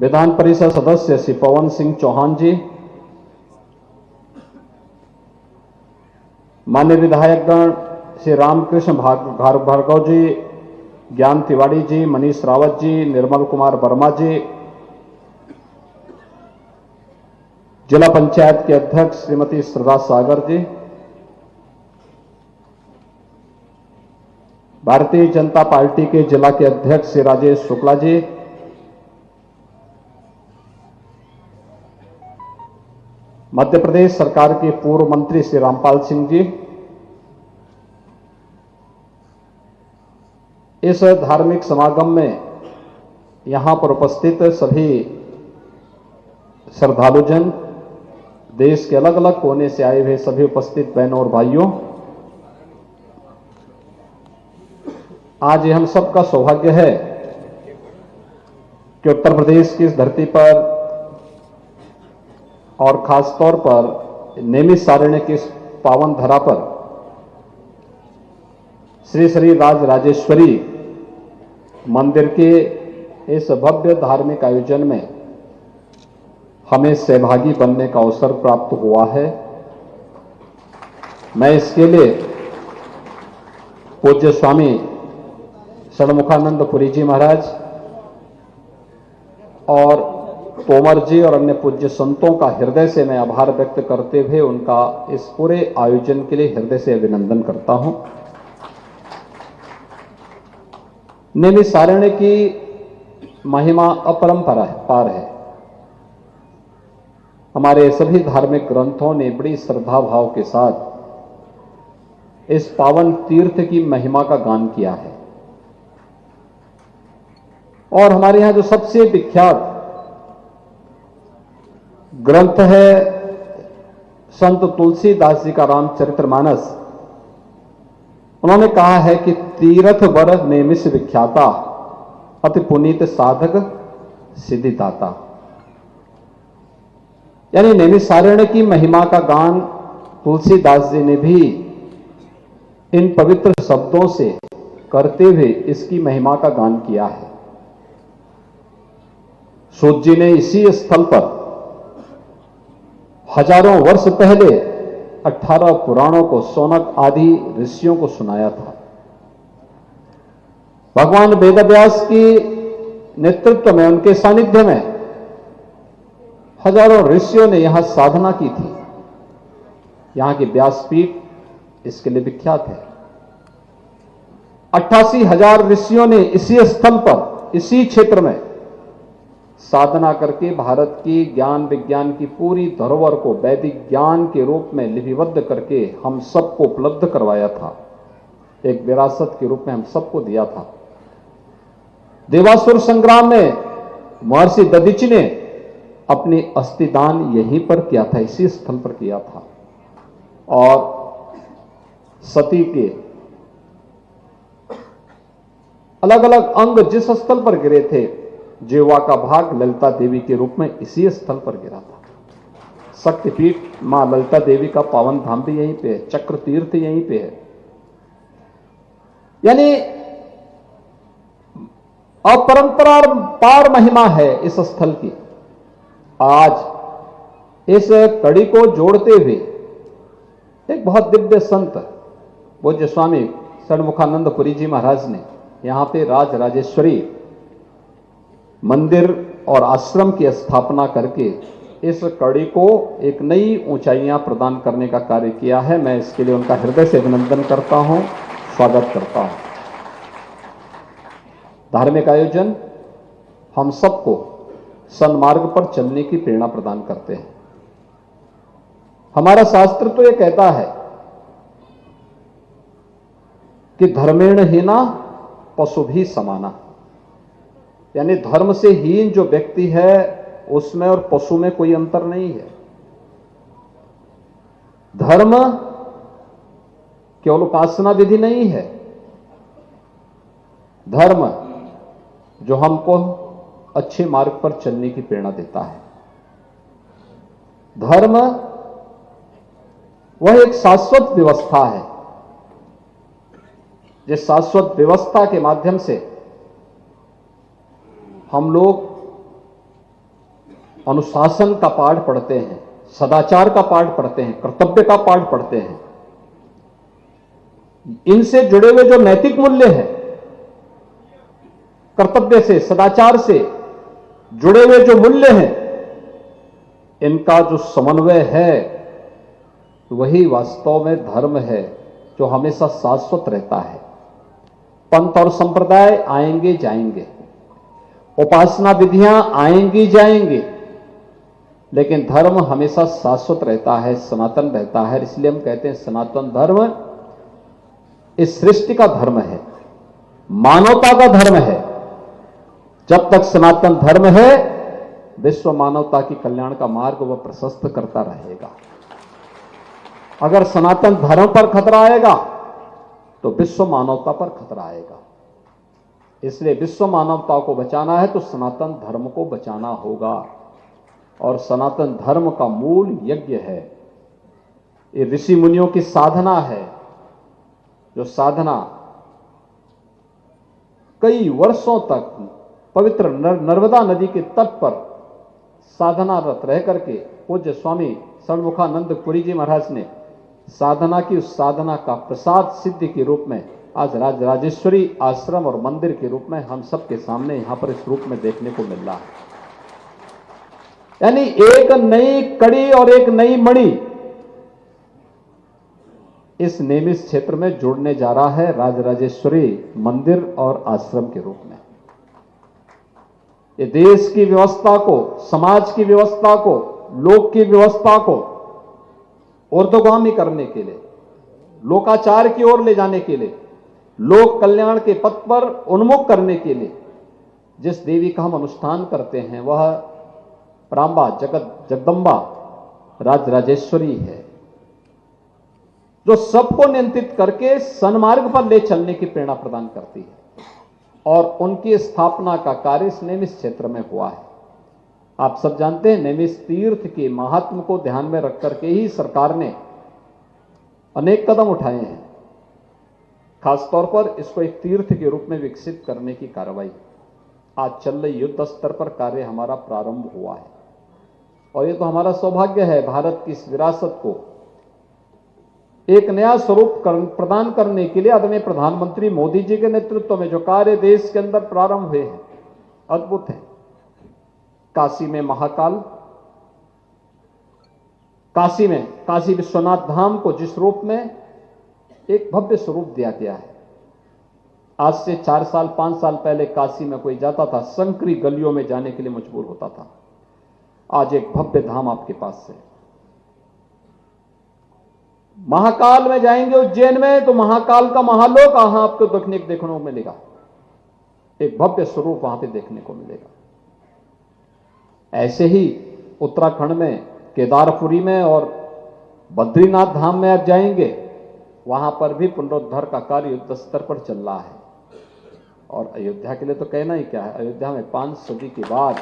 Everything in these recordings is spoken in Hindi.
विधान परिषद सदस्य श्री पवन सिंह चौहान जी, मान्य विधायकगण श्री रामकृष्ण भार्गव जी, ज्ञान तिवारी जी, मनीष रावत जी, निर्मल कुमार वर्मा जी, जिला पंचायत के अध्यक्ष श्रीमती श्रद्धा सागर जी, भारतीय जनता पार्टी के जिला के अध्यक्ष श्री राजेश शुक्ला जी, मध्य प्रदेश सरकार के पूर्व मंत्री श्री रामपाल सिंह जी, इस धार्मिक समागम में यहां पर उपस्थित सभी श्रद्धालुजन, देश के अलग अलग कोने से आए हुए सभी उपस्थित बहनों और भाइयों, आज हम सबका सौभाग्य है कि उत्तर प्रदेश की इस धरती पर और खास तौर पर नैमिषारण्य की इस पावन धरा पर श्री श्री राज राजेश्वरी मंदिर के इस भव्य धार्मिक आयोजन में हमें सहभागी बनने का अवसर प्राप्त हुआ है। मैं इसके लिए पूज्य स्वामी षणमुखानंद पुरी जी महाराज और तोमर जी और अन्य पूज्य संतों का हृदय से मैं आभार व्यक्त करते हुए उनका इस पूरे आयोजन के लिए हृदय से अभिनंदन करता हूं। नैमिषारण्य की महिमा अपरंपार है। हमारे सभी धार्मिक ग्रंथों ने बड़ी श्रद्धा भाव के साथ इस पावन तीर्थ की महिमा का गान किया है। और हमारे यहां जो सबसे विख्यात ग्रंथ है संत तुलसीदास जी का रामचरितमानस, उन्होंने कहा है कि तीरथ वर नैमिष विख्याता, अति पुनीत साधक सिद्धिदाता। यानी नैमिषारण्य की महिमा का गान तुलसीदास जी ने भी इन पवित्र शब्दों से करते हुए इसकी महिमा का गान किया है। सूत जी ने इसी स्थल पर हजारों वर्ष पहले 18 पुराणों को शौनक आदि ऋषियों को सुनाया था। भगवान वेदव्यास की नेतृत्व में, उनके सानिध्य में हजारों ऋषियों ने यहां साधना की थी। यहां की व्यासपीठ इसके लिए विख्यात है। 88,000 ऋषियों ने इसी स्थल पर, इसी क्षेत्र में साधना करके भारत की ज्ञान विज्ञान की पूरी धरोहर को वैदिक ज्ञान के रूप में लिपिबद्ध करके हम सबको उपलब्ध करवाया था। एक विरासत के रूप में हम सबको दिया था। देवासुर संग्राम में महर्षि दधीचि ने अपनी अस्थिदान यहीं पर किया था, इसी स्थल पर किया था। और सती के अलग अलग अंग जिस स्थल पर गिरे थे, जिह्वा का भाग ललिता देवी के रूप में इसी स्थल पर गिरा था। शक्तिपीठ मां ललिता देवी का पावन धाम भी यहीं पे है, चक्र तीर्थ यहीं पे है। यानी अपरंपार मार महिमा है इस स्थल की। आज इस कड़ी को जोड़ते हुए एक बहुत दिव्य संत पूज्य स्वामी षणमुखानंद पुरी जी महाराज ने यहां पे राज राजेश्वरी मंदिर और आश्रम की स्थापना करके इस कड़ी को एक नई ऊंचाइयां प्रदान करने का कार्य किया है। मैं इसके लिए उनका हृदय से अभिनंदन करता हूं, स्वागत करता हूं। धार्मिक आयोजन हम सबको सन्मार्ग पर चलने की प्रेरणा प्रदान करते हैं। हमारा शास्त्र तो यह कहता है कि धर्मेण हीना पशु भी समाना, यानी धर्म से हीन जो व्यक्ति है उसमें और पशु में कोई अंतर नहीं है। धर्म केवल उपासना विधि नहीं है। धर्म जो हमको अच्छे मार्ग पर चलने की प्रेरणा देता है। धर्म वह एक शाश्वत व्यवस्था है, जिस शाश्वत व्यवस्था के माध्यम से हम लोग अनुशासन का पाठ पढ़ते हैं, सदाचार का पाठ पढ़ते हैं, कर्तव्य का पाठ पढ़ते हैं। इनसे जुड़े हुए जो नैतिक मूल्य हैं, कर्तव्य से, सदाचार से जुड़े हुए जो मूल्य हैं, इनका जो समन्वय है, वही वास्तव में धर्म है जो हमेशा शाश्वत रहता है। पंथ और संप्रदाय आएंगे जाएंगे, उपासना विधियां आएंगी जाएंगी, लेकिन धर्म हमेशा शाश्वत रहता है, सनातन रहता है। इसलिए हम कहते हैं सनातन धर्म इस सृष्टि का धर्म है, मानवता का धर्म है। जब तक सनातन धर्म है, विश्व मानवता की कल्याण का मार्ग वह प्रशस्त करता रहेगा। अगर सनातन धर्म पर खतरा आएगा तो विश्व मानवता पर खतरा आएगा। इसलिए विश्व मानवता को बचाना है तो सनातन धर्म को बचाना होगा। और सनातन धर्म का मूल यज्ञ है, ये ऋषि मुनियों की साधना है, जो साधना कई वर्षों तक पवित्र नर्मदा नदी के तट पर साधनारत रह करके पूज्य स्वामी षणमुखानंद पुरी जी महाराज ने साधना की, उस साधना का प्रसाद सिद्धि के रूप में आज राजराजेश्वरी आश्रम और मंदिर के रूप में हम सबके सामने यहां पर इस रूप में देखने को मिल रहा है। यानी एक नई कड़ी और एक नई मणि इस नेमिस क्षेत्र में जुड़ने जा रहा है, राजराजेश्वरी मंदिर और आश्रम के रूप में। ये देश की व्यवस्था को, समाज की व्यवस्था को, लोक की व्यवस्था को ऊर्ध्वगामी करने के लिए, लोकाचार की ओर ले जाने के लिए, लोक कल्याण के पथ पर उन्मुख करने के लिए जिस देवी का हम अनुष्ठान करते हैं वह प्रांबा जगदम्बा राजराजेश्वरी है, जो सबको नियंत्रित करके सन्मार्ग पर ले चलने की प्रेरणा प्रदान करती है। और उनकी स्थापना का कार्य इस नेमिस क्षेत्र में हुआ है। आप सब जानते हैं, नेमिस तीर्थ के महात्म को ध्यान में रख करके ही सरकार ने अनेक कदम उठाए हैं। खासतौर पर इसको एक तीर्थ के रूप में विकसित करने की कार्रवाई आज चल रही युद्ध स्तर पर कार्य हमारा प्रारंभ हुआ है। और ये तो हमारा सौभाग्य है, भारत की इस विरासत को एक नया स्वरूप प्रदान करने के लिए आदरणीय प्रधानमंत्री मोदी जी के नेतृत्व में जो कार्य देश के अंदर प्रारंभ हुए हैं, अद्भुत है। काशी में महाकाल, काशी में काशी विश्वनाथ धाम को जिस रूप में एक भव्य स्वरूप दिया गया है। आज से 4 साल 5 साल पहले काशी में कोई जाता था, संकरी गलियों में जाने के लिए मजबूर होता था। आज एक भव्य धाम आपके पास है। महाकाल में जाएंगे उज्जैन में तो महाकाल का महालोक आपको देखने को मिलेगा, एक भव्य स्वरूप वहां पे देखने को मिलेगा। ऐसे ही उत्तराखंड में केदारपुरी में और बद्रीनाथ धाम में आप जाएंगे, वहां पर भी पुनरुद्धार का कार्य युद्ध स्तर पर चल रहा है। और अयोध्या के लिए तो कहना ही क्या है, अयोध्या में 5 सदी के बाद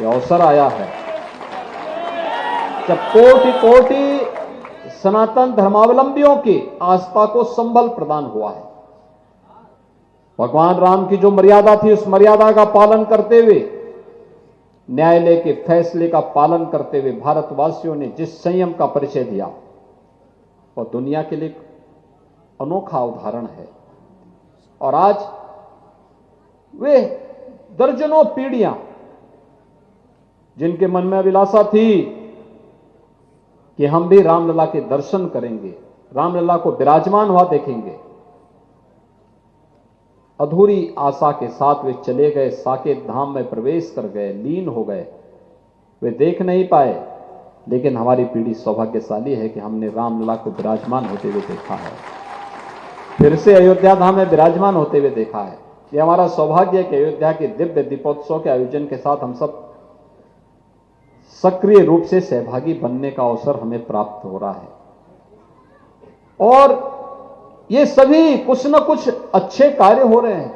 यह अवसर आया है जब कोटि कोटि सनातन धर्मावलंबियों की आस्था को संबल प्रदान हुआ है। भगवान राम की जो मर्यादा थी, उस मर्यादा का पालन करते हुए, न्यायालय के फैसले का पालन करते हुए भारतवासियों ने जिस संयम का परिचय दिया, वह दुनिया के लिए अनोखा उदाहरण है। और आज वे दर्जनों पीढ़ियां जिनके मन में अभिलाषा थी कि हम भी रामलला के दर्शन करेंगे, रामलला को विराजमान हुआ देखेंगे, अधूरी आशा के साथ वे चले गए, साकेत धाम में प्रवेश कर गए, लीन हो गए। वे देख नहीं पाए, लेकिन हमारी पीढ़ी सौभाग्यशाली है कि हमने रामलला को विराजमान होते हुए देखा है, फिर से अयोध्या धाम में विराजमान होते हुए देखा है। ये हमारा सौभाग्य है कि अयोध्या के दिव्य दीपोत्सव के आयोजन के साथ हम सब सक्रिय रूप से सहभागी बनने का अवसर हमें प्राप्त हो रहा है। और ये सभी कुछ न कुछ अच्छे कार्य हो रहे हैं।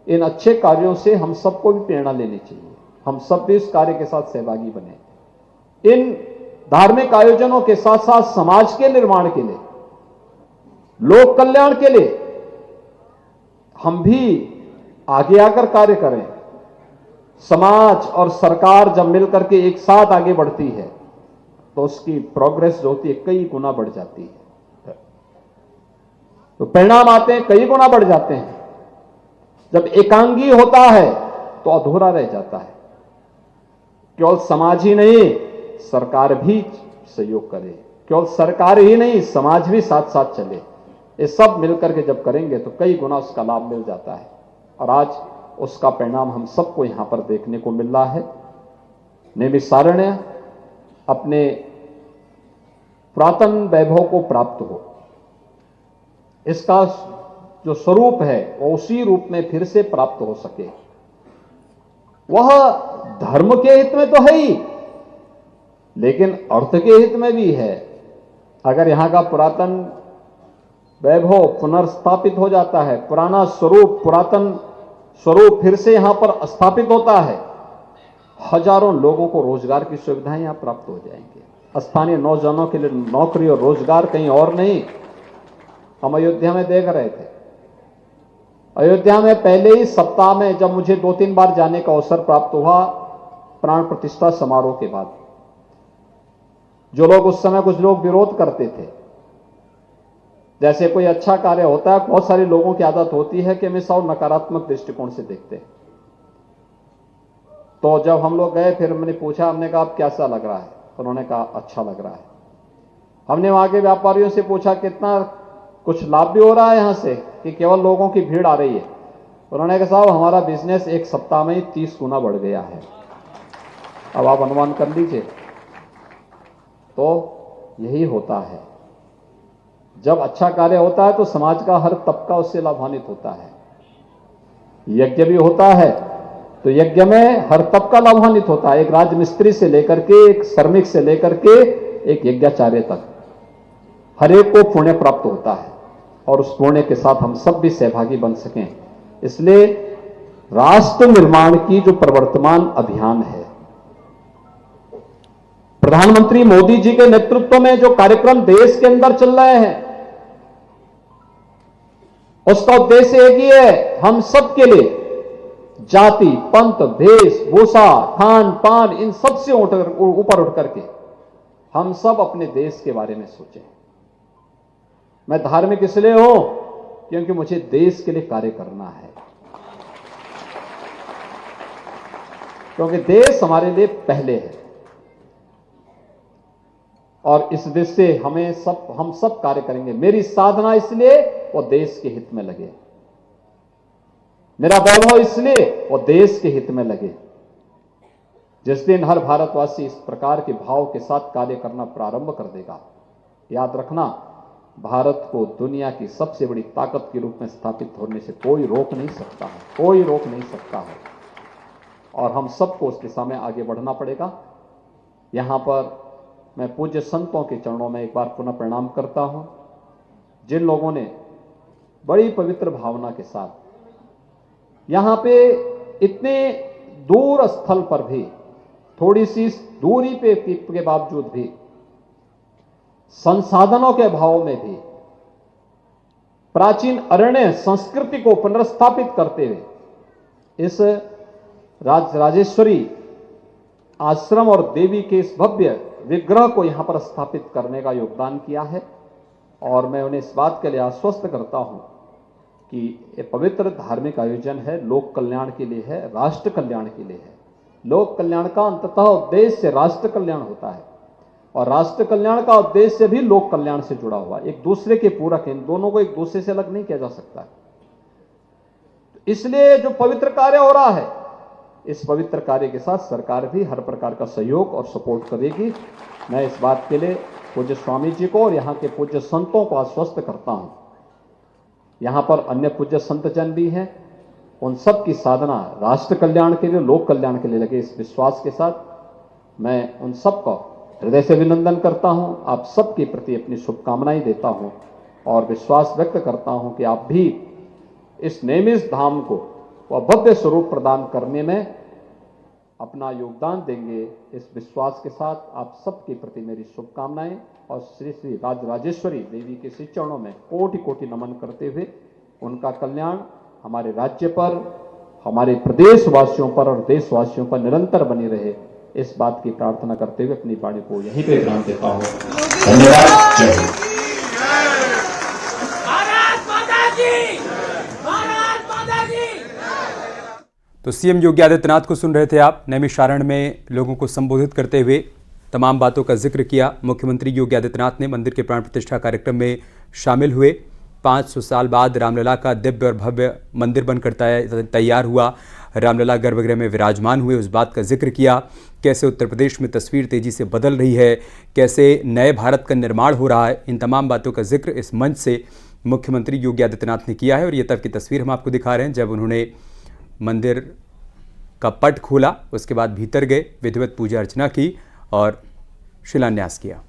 इन अच्छे कार्यों से हम सबको भी प्रेरणा लेनी चाहिए, हम सब भी इस कार्य के साथ सहभागी बने। इन धार्मिक आयोजनों के साथ साथ समाज के निर्माण के लिए, लोक कल्याण के लिए हम भी आगे आकर कार्य करें। समाज और सरकार जब मिलकर के एक साथ आगे बढ़ती है तो उसकी प्रोग्रेस जो होती है कई गुना बढ़ जाती है, तो परिणाम आते हैं कई गुना बढ़ जाते हैं। जब एकांगी होता है तो अधूरा रह जाता है। केवल समाज ही नहीं, सरकार भी सहयोग करे, केवल सरकार ही नहीं, समाज भी साथ साथ चले। ये सब मिलकर के जब करेंगे तो कई गुना उसका लाभ मिल जाता है, और आज उसका परिणाम हम सबको यहां पर देखने को मिल रहा है। नैमिषारण्य अपने पुरातन वैभव को प्राप्त हो, इसका जो स्वरूप है वो उसी रूप में फिर से प्राप्त हो सके, वह धर्म के हित में तो है ही, लेकिन अर्थ के हित में भी है। अगर यहां का पुरातन वैभव पुनर्स्थापित हो जाता है, पुराना स्वरूप, पुरातन स्वरूप फिर से यहां पर स्थापित होता है, हजारों लोगों को रोजगार की सुविधाएं यहां प्राप्त हो जाएंगे। स्थानीय नौजवानों के लिए नौकरी और रोजगार कहीं और नहीं। हम अयोध्या में देख रहे थे, अयोध्या में पहले ही सप्ताह में जब मुझे 2-3 बार जाने का अवसर प्राप्त हुआ प्राण प्रतिष्ठा समारोह के बाद, जो लोग उस समय कुछ लोग विरोध करते थे, जैसे कोई अच्छा कार्य होता है बहुत सारे लोगों की आदत होती है कि हमेशा और नकारात्मक दृष्टिकोण से देखते हैं। तो जब हम लोग गए, फिर मैंने पूछा, हमने कहा आप कैसा लग रहा है? उन्होंने कहा अच्छा लग रहा है। हमने वहां के व्यापारियों से पूछा कितना कुछ लाभ भी हो रहा है यहां से कि केवल लोगों की भीड़ आ रही है? उन्होंने कहा साहब हमारा बिजनेस एक सप्ताह में ही 30 गुना बढ़ गया है। अब आप अनुमान कर लीजिए। तो यही होता है, जब अच्छा कार्य होता है तो समाज का हर तबका उससे लाभान्वित होता है। यज्ञ भी होता है तो यज्ञ में हर तबका लाभान्वित होता है, एक राजमिस्त्री से लेकर के, एक श्रमिक से लेकर के एक यज्ञाचार्य तक, हर एक को पुण्य प्राप्त होता है, और उस पुण्य के साथ हम सब भी सहभागी बन सकें। इसलिए राष्ट्र निर्माण की जो प्रवर्तमान अभियान है, प्रधानमंत्री मोदी जी के नेतृत्व में जो कार्यक्रम देश के अंदर चल रहे हैं, उसका उद्देश्य एक ही है, हम सबके लिए जाति, पंथ, भेष, भूषा, खान पान, इन सब से ऊपर उठ करके हम सब अपने देश के बारे में सोचें। मैं धार्मिक इसलिए हूं क्योंकि मुझे देश के लिए कार्य करना है, क्योंकि देश हमारे लिए पहले है, और इस देश से हम सब कार्य करेंगे। मेरी साधना इसलिए वो देश के हित में लगे, मेरा वैभव इसलिए वो देश के हित में लगे। जिस दिन हर भारतवासी इस प्रकार के भाव के साथ कार्य करना प्रारंभ कर देगा, याद रखना, भारत को दुनिया की सबसे बड़ी ताकत के रूप में स्थापित होने से कोई रोक नहीं सकता है, कोई रोक नहीं सकता है, और हम सबको उस दिशा में आगे बढ़ना पड़ेगा। यहां पर मैं पूज्य संतों के चरणों में एक बार पुनः प्रणाम करता हूं, जिन लोगों ने बड़ी पवित्र भावना के साथ यहां पे इतने दूर स्थल पर भी, थोड़ी सी दूरी के बावजूद भी, संसाधनों के अभाव में भी प्राचीन अरण्य संस्कृति को पुनर्स्थापित करते हुए इस राजेश्वरी आश्रम और देवी के इस भव्य विग्रह को यहां पर स्थापित करने का योगदान किया है। और मैं उन्हें इस बात के लिए आश्वस्त करता हूं कि ये पवित्र धार्मिक आयोजन है, लोक कल्याण के लिए है, राष्ट्र कल्याण के लिए है। लोक कल्याण का अंततः उद्देश्य राष्ट्र कल्याण होता है, और राष्ट्र कल्याण का उद्देश्य भी लोक कल्याण से जुड़ा हुआ, एक दूसरे के पूरक है, इन दोनों को एक दूसरे से अलग नहीं किया जा सकता। इसलिए जो पवित्र कार्य हो रहा है, इस पवित्र कार्य के साथ सरकार भी हर प्रकार का सहयोग और सपोर्ट करेगी। मैं इस बात के लिए पूज्य स्वामी जी को और यहाँ के पूज्य संतों को आश्वस्त करता हूं। यहां पर अन्य पूज्य संत जन भी हैं, उन सब की साधना राष्ट्र कल्याण के लिए, लोक कल्याण के लिए लगे, इस विश्वास के साथ मैं उन सबको हृदय से अभिनंदन करता हूं। आप सबके प्रति अपनी शुभकामनाएं देता हूं और विश्वास व्यक्त करता हूं कि आप भी इस नैमिष धाम को वह भव्य स्वरूप प्रदान करने में अपना योगदान देंगे। इस विश्वास के साथ आप सबके प्रति मेरी शुभकामनाएं, और श्री श्री राजेश्वरी देवी के श्री चरणों में कोटि कोटि नमन करते हुए उनका कल्याण हमारे राज्य पर, हमारे प्रदेशवासियों पर और देशवासियों पर निरंतर बनी रहे, इस बात की प्रार्थना करते हुए अपनी वाणी को यहीं पे विराम देता हूं। धन्यवाद। जय हिंद। भारत माता की, भारत माता की। तो सीएम योगी आदित्यनाथ को सुन रहे थे आप। नैमिषारण्य में लोगों को संबोधित करते हुए तमाम बातों का जिक्र किया। मुख्यमंत्री योगी आदित्यनाथ ने मंदिर के प्राण प्रतिष्ठा कार्यक्रम में शामिल हुए। 500 साल बाद रामलला का दिव्य और भव्य मंदिर बनकर तैयार हुआ। रामलला गर्भगृह में विराजमान हुए, उस बात का जिक्र किया। कैसे उत्तर प्रदेश में तस्वीर तेजी से बदल रही है, कैसे नए भारत का निर्माण हो रहा है, इन तमाम बातों का जिक्र इस मंच से मुख्यमंत्री योगी आदित्यनाथ ने किया है। और ये तब की तस्वीर हम आपको दिखा रहे हैं जब उन्होंने मंदिर का पट खोला, उसके बाद भीतर गए, विधिवत पूजा अर्चना की और शिलान्यास किया।